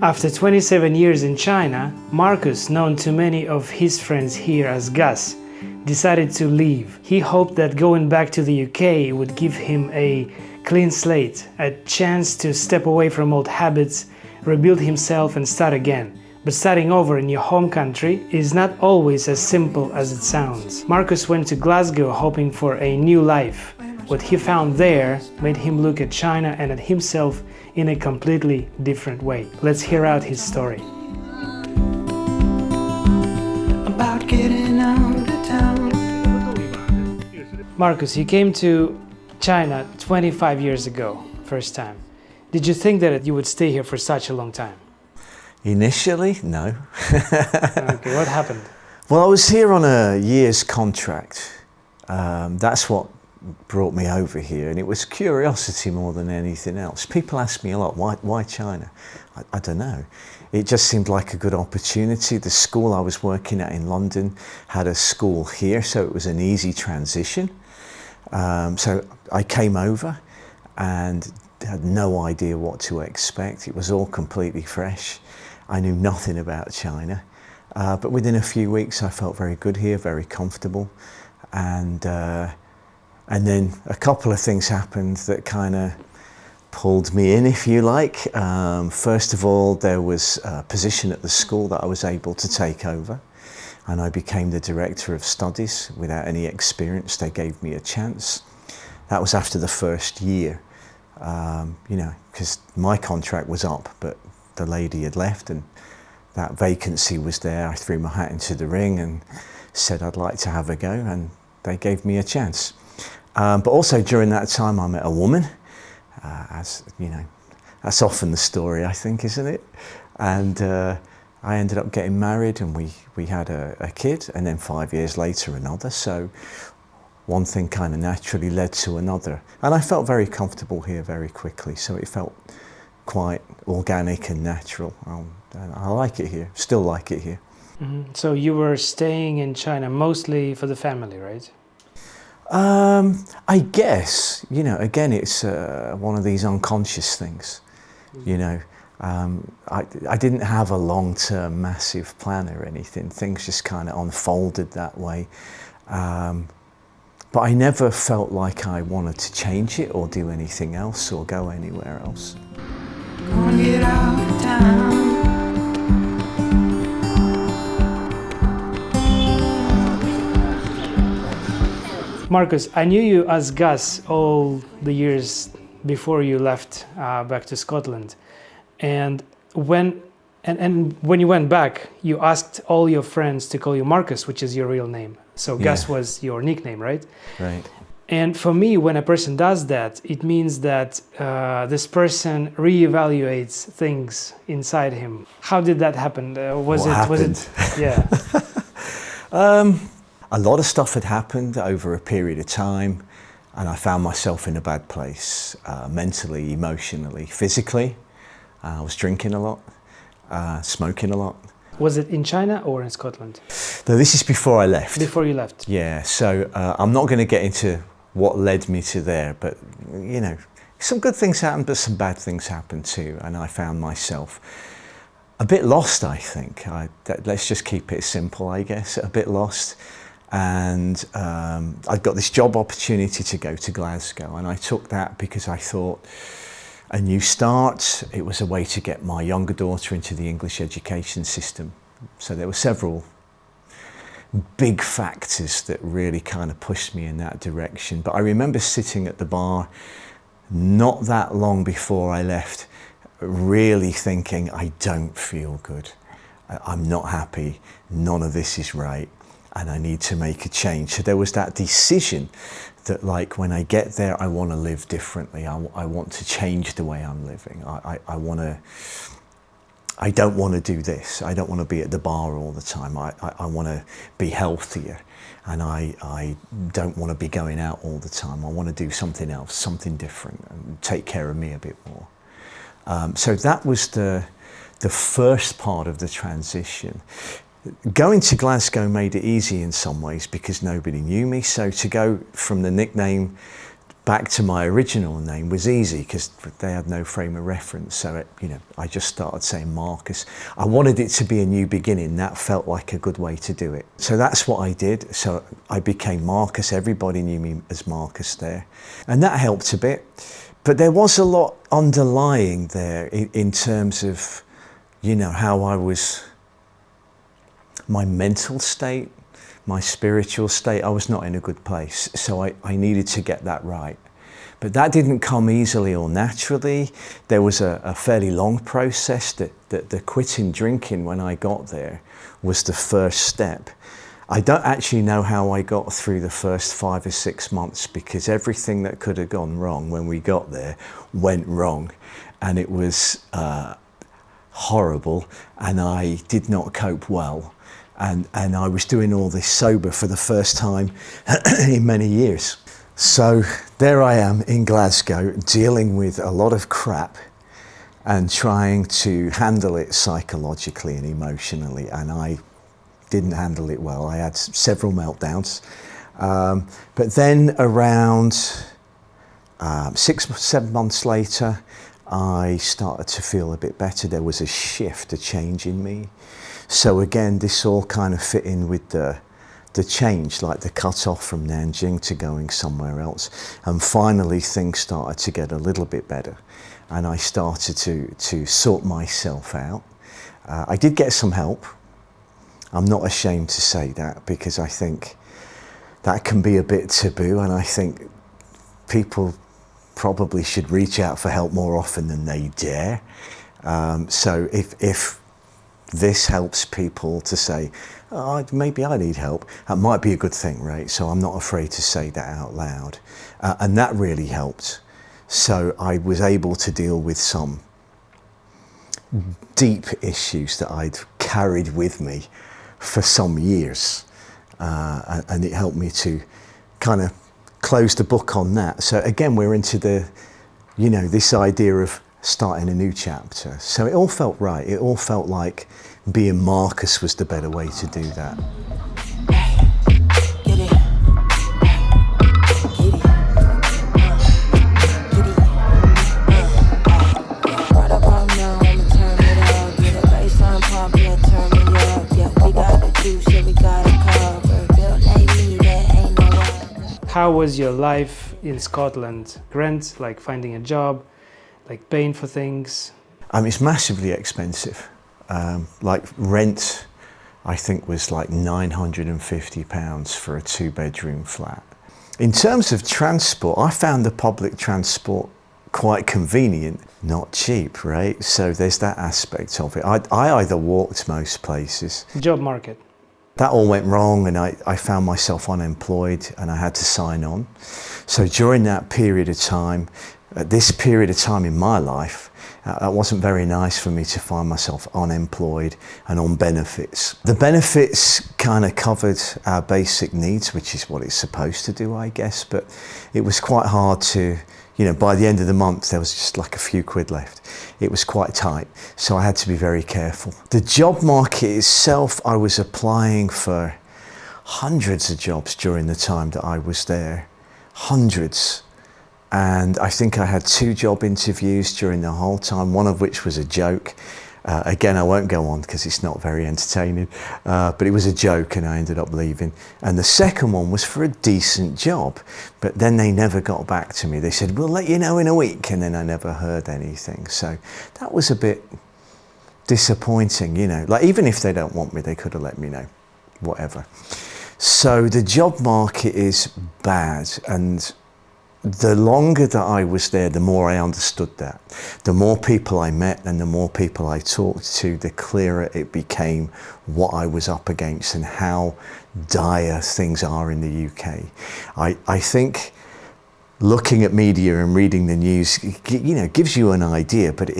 After 27 years in China, Marcus, known to many of his friends here as Gus, decided to leave. He hoped that going back to the UK would give him a clean slate, a chance to step away from old habits, rebuild himself and start again. But starting over in your home country is not always as simple as it sounds. Marcus went to Glasgow hoping for a new life. What he found there made him look at China and at himself in a completely different way. Let's hear out his story. About getting out of town. Marcus, you came to China 25 years ago, first time. Did you think that you would stay here for such a long time? Initially, no. Okay, what happened? Well, I was here on a year's contract. That's what brought me over here, and it was curiosity more than anything else. People ask me a lot, why China? I don't know. It just seemed like a good opportunity. The school I was working at in London had a school here, so it was an easy transition. So I came over and had no idea what to expect. It was all completely fresh. I knew nothing about China, but within a few weeks I felt very good here, very comfortable, and then a couple of things happened that kind of pulled me in, if you like. First of all, there was a position at the school that I was able to take over, and I became the director of studies without any experience. They gave me a chance. That was after the first year, because my contract was up, but the lady had left and that vacancy was there. I threw my hat into the ring and said I'd like to have a go, and they gave me a chance. But also during that time I met a woman, as you know, that's often the story, I think, isn't it? And I ended up getting married, and we had a kid, and then 5 years later another. So one thing kind of naturally led to another, and I felt very comfortable here very quickly. So it felt quite organic and natural. And I like it here, still like it here. Mm-hmm. So you were staying in China mostly for the family, right? I guess, again, it's one of these unconscious things, I didn't have a long-term massive plan or anything. Things just kind of unfolded that way. But I never felt like I wanted to change it or do anything else or go anywhere else. Gonna get out of town. Marcus, I knew you as Gus all the years before you left back to Scotland, and when you went back, you asked all your friends to call you Marcus, which is your real name. So Gus was your nickname, right? Right. And for me, when a person does that, it means that this person reevaluates things inside him. How did that happen? Was it? Yeah. A lot of stuff had happened over a period of time, and I found myself in a bad place, mentally, emotionally, physically. I was drinking a lot, smoking a lot. Was it in China or in Scotland? No, this is before I left. Before you left? Yeah, so I'm not going to get into what led me to there, but some good things happened, but some bad things happened too, and I found myself a bit lost, I think. Let's just keep it simple, I guess, a bit lost. And I got this job opportunity to go to Glasgow, and I took that because I thought a new start. It was a way to get my younger daughter into the English education system. So there were several big factors that really kind of pushed me in that direction. But I remember sitting at the bar not that long before I left, really thinking, I don't feel good. I'm not happy. None of this is right. And I need to make a change. So there was that decision that, like, when I get there, I want to live differently. I want to change the way I'm living. I don't want to do this. I don't want to be at the bar all the time. I want to be healthier, and I don't want to be going out all the time. I want to do something else, something different, and take care of me a bit more. So that was the first part of the transition. Going to Glasgow made it easy in some ways because nobody knew me. So to go from the nickname back to my original name was easy because they had no frame of reference. So I just started saying Marcus. I wanted it to be a new beginning. That felt like a good way to do it. So that's what I did. So I became Marcus. Everybody knew me as Marcus there. And that helped a bit. But there was a lot underlying there in terms of, how I was, my mental state, my spiritual state. I was not in a good place. So I needed to get that right. But that didn't come easily or naturally. There was a fairly long process that the quitting drinking when I got there was the first step. I don't actually know how I got through the first 5 or 6 months because everything that could have gone wrong when we got there went wrong. And it was horrible, and I did not cope well. And I was doing all this sober for the first time in many years. So there I am in Glasgow dealing with a lot of crap and trying to handle it psychologically and emotionally, and I didn't handle it well. I had several meltdowns. But then around 6 or 7 months later, I started to feel a bit better. There was a shift, a change in me. So again, this all kind of fit in with the change, like the cut off from Nanjing to going somewhere else. And finally, things started to get a little bit better. And I started to sort myself out. I did get some help. I'm not ashamed to say that because I think that can be a bit taboo, and I think people probably should reach out for help more often than they dare. So if this helps people to say, oh, maybe I need help, that might be a good thing, right? So I'm not afraid to say that out loud. And that really helped. So I was able to deal with some deep issues that I'd carried with me for some years. And it helped me to kind of close the book on that. So again, we're into this idea of starting a new chapter. So it all felt right. It all felt like being Marcus was the better way to do that. How was your life in Scotland? Rent, like finding a job, like paying for things? It's massively expensive. Like rent, I think was like £950 for a 2-bedroom flat. In terms of transport, I found the public transport quite convenient, not cheap, right? So there's that aspect of it. I either walked most places. Job market. That all went wrong, and I found myself unemployed, and I had to sign on. So during that period of time, this period of time in my life, it wasn't very nice for me to find myself unemployed and on benefits. The benefits kind of covered our basic needs, which is what it's supposed to do, I guess, but it was quite hard to, by the end of the month, there was just like a few quid left. It was quite tight, so I had to be very careful. The job market itself, I was applying for hundreds of jobs during the time that I was there, hundreds. And I think I had 2 job interviews during the whole time, one of which was a joke. Again, I won't go on because it's not very entertaining, but it was a joke and I ended up leaving. And the second one was for a decent job, but then they never got back to me. They said, we'll let you know in a week, and then I never heard anything. So that was a bit disappointing, like even if they don't want me, they could have let me know, whatever. So the job market is bad, and the longer that I was there, the more I understood that. The more people I met and the more people I talked to, the clearer it became what I was up against and how dire things are in the UK. I think looking at media and reading the news, gives you an idea, but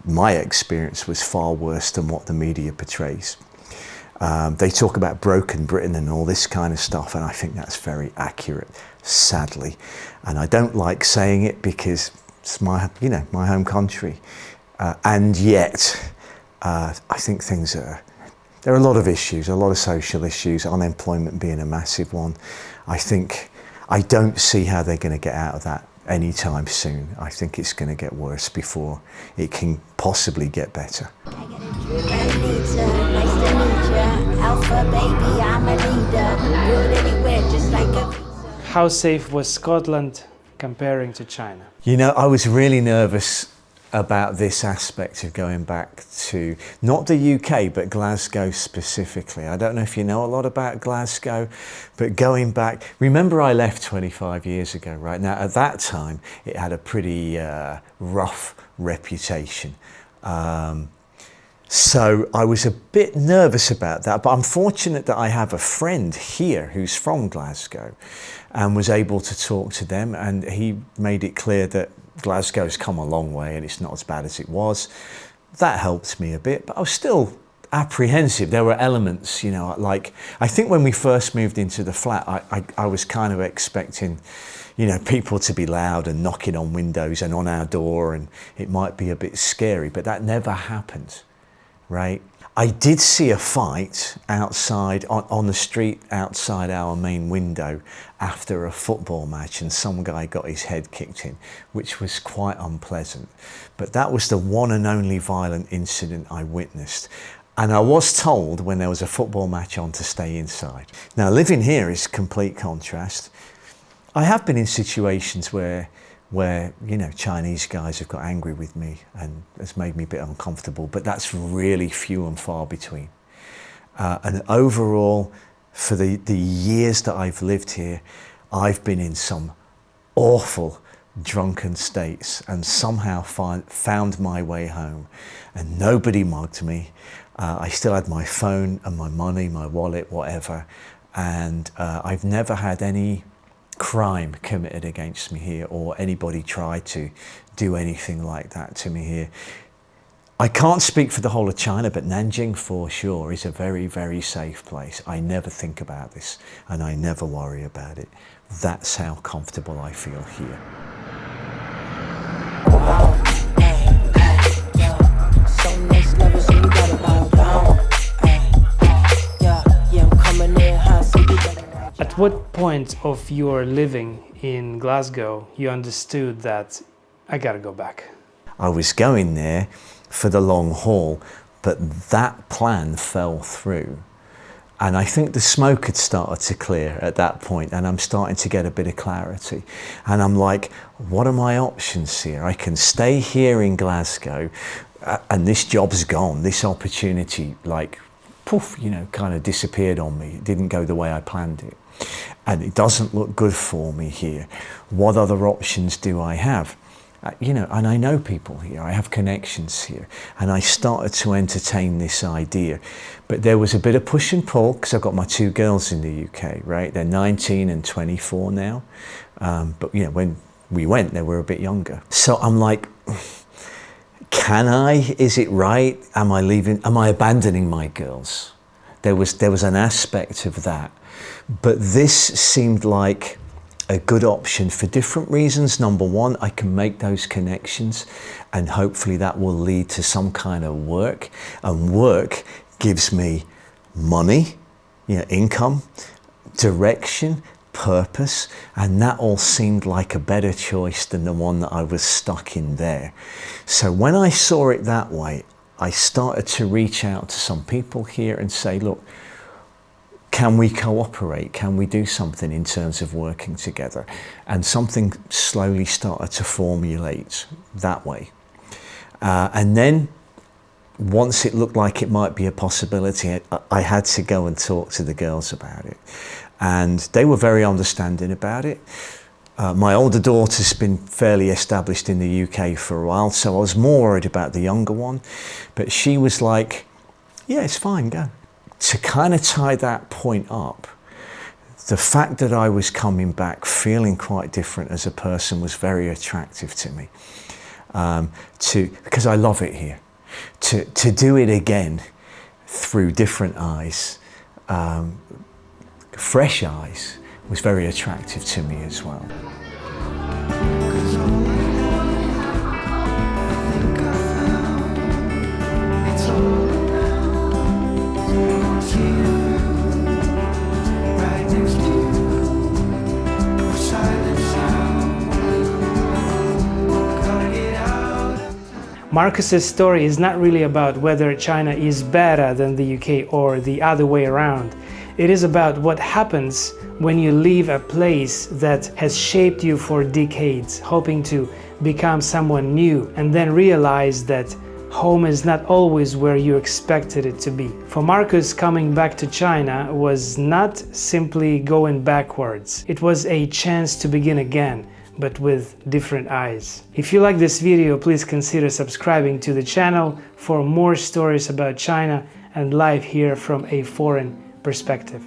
my experience was far worse than what the media portrays. They talk about broken Britain and all this kind of stuff, and I think that's very accurate, sadly. And I don't like saying it because it's my home country. And yet, I think there are a lot of issues, a lot of social issues, unemployment being a massive one. I think I don't see how they're going to get out of that anytime soon. I think it's going to get worse before it can possibly get better. How safe was Scotland comparing to China? You know, I was really nervous about this aspect of going back to, not the UK, but Glasgow specifically. I don't know if you know a lot about Glasgow, but going back, remember I left 25 years ago, right? Now, at that time, it had a pretty rough reputation. So I was a bit nervous about that, but I'm fortunate that I have a friend here who's from Glasgow and was able to talk to them, and he made it clear that Glasgow's come a long way and it's not as bad as it was. That helped me a bit, but I was still apprehensive. There were elements, you know, like, I think when we first moved into the flat, I was kind of expecting, you know, people to be loud and knocking on windows and on our door, and it might be a bit scary, but that never happened, right? I did see a fight outside, on the street outside our main window after a football match, and some guy got his head kicked in, which was quite unpleasant. But that was the one and only violent incident I witnessed. And I was told when there was a football match on to stay inside. Now, living here is complete contrast. I have been in situations where you know, Chinese guys have got angry with me and it's made me a bit uncomfortable, but that's really few and far between. And overall, for the years that I've lived here, I've been in some awful drunken states and somehow found my way home, and nobody mugged me. I still had my phone and my money, my wallet, whatever, and I've never had any crime committed against me here, or anybody tried to do anything like that to me here. I can't speak for the whole of China, but Nanjing for sure is a very, very safe place. I never think about this and I never worry about it. That's how comfortable I feel here. At what point of your living in Glasgow you understood that I gotta go back? I was going there for the long haul, but that plan fell through. And I think the smoke had started to clear at that point, and I'm starting to get a bit of clarity. And I'm like, what are my options here? I can stay here in Glasgow, and this job's gone. This opportunity, like, poof, you know, kind of disappeared on me. It didn't go the way I planned it. And it doesn't look good for me here. What other options do I have? You know, and I know people here, I have connections here, and I started to entertain this idea. But there was a bit of push and pull, because I've got my two girls in the UK, right? They're 19 and 24 now. But, you know, when we went, they were a bit younger. So I'm like, can I? Is it right? Am I leaving? Am I abandoning my girls? There was an aspect of that. But this seemed like a good option for different reasons. Number one, I can make those connections and hopefully that will lead to some kind of work. And work gives me money, you know, income, direction, purpose, and that all seemed like a better choice than the one that I was stuck in there. So when I saw it that way, I started to reach out to some people here and say, look, can we cooperate? Can we do something in terms of working together? And something slowly started to formulate that way. And then once it looked like it might be a possibility, I had to go and talk to the girls about it. And they were very understanding about it. My older daughter's been fairly established in the UK for a while, so I was more worried about the younger one. But she was like, yeah, it's fine, go. To kind of tie that point up, the fact that I was coming back feeling quite different as a person was very attractive to me. Because I love it here. To do it again through different eyes, fresh eyes, was very attractive to me as well. Marcus's story is not really about whether China is better than the UK or the other way around. It is about what happens when you leave a place that has shaped you for decades, hoping to become someone new, and then realize that home is not always where you expected it to be. For Marcus, coming back to China was not simply going backwards. It was a chance to begin again, but with different eyes. If you like this video, please consider subscribing to the channel for more stories about China and life here from a foreign perspective.